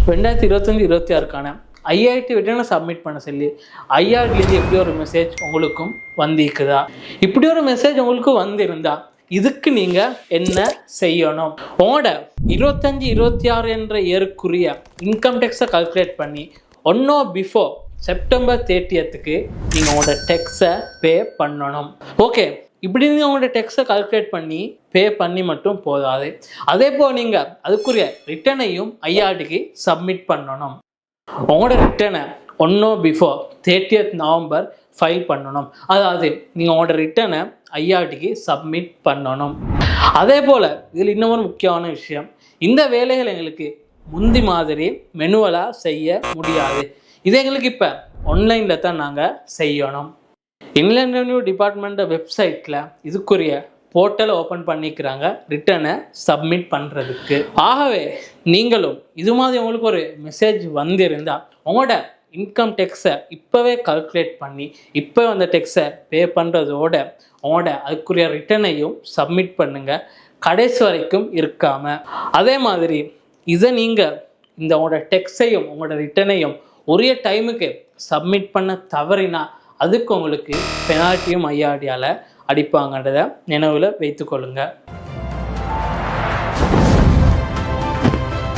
2025-26க்கான IRD ரிட்டர்னை submit பண்ண சொல்லி ஐஆர்டிலேருந்து எப்படி ஒரு மெசேஜ் உங்களுக்கும் வந்திருக்குதா? இப்படி ஒரு மெசேஜ் உங்களுக்கு வந்திருந்தா இதுக்கு நீங்கள் என்ன செய்யணும்? உங்களோட 25-26 என்ற இயருக்குரிய இன்கம் டேக்ஸை கால்குலேட் பண்ணி பிஃபோர் செப்டம்பர் 30க்கு நீங்கள் உங்களோட டேக்ஸை பே பண்ணணும். ஓகே, இப்படி நீங்கள் உங்களோட டேக்ஸை கால்குலேட் பண்ணி பே பண்ணி மட்டும் போதாது. அதே போல் நீங்கள் அதுக்குரிய ரிட்டர்னையும் ஐஆர்டிக்கு சப்மிட் பண்ணணும். உங்களோட ரிட்டர்னை பிஃபோர் 30th நவம்பர் ஃபைல் பண்ணணும். அதாவது நீங்கள் உங்களோட ரிட்டர்னை ஐஆர்டிக்கு சப்மிட் பண்ணணும். அதே போல் இதில் இன்னொரு முக்கியமான விஷயம், இந்த வேலைகள் எங்களுக்கு முந்தி மாதிரி மெனுவலாக செய்ய முடியாது. இது எங்களுக்கு இப்போ ஆன்லைனில் தான் நாங்கள் செய்யணும். இன்லேண்ட் ரெவென்யூ டிபார்ட்மெண்ட் வெப்சைட்டில் இதுக்குரிய போர்ட்டலை ஓப்பன் பண்ணிக்கிறாங்க ரிட்டர்னை சப்மிட் பண்ணுறதுக்கு. ஆகவே நீங்களும் இது மாதிரி உங்களுக்கு ஒரு மெசேஜ் வந்திருந்தால் உங்களோட இன்கம் டேக்ஸை இப்போவே கால்குலேட் பண்ணி இப்போ அந்த டேக்ஸை பே பண்ணுறதோட உங்களோட அதுக்குரிய ரிட்டர்னையும் சப்மிட் பண்ணுங்கள், கடைசி வரைக்கும் இருக்காமல். அதே மாதிரி இதை நீங்கள் இந்த உங்களோட டேக்ஸையும் உங்களோட ரிட்டர்னையும் உரிய டைமுக்கு சப்மிட் பண்ண தவறினா அதுக்கு உங்களுக்கு பெனால்ட்டியும் ஐஆர்டியால் அடிப்பாங்கன்றதை நினைவில் வைத்துக்கொள்ளுங்கள்.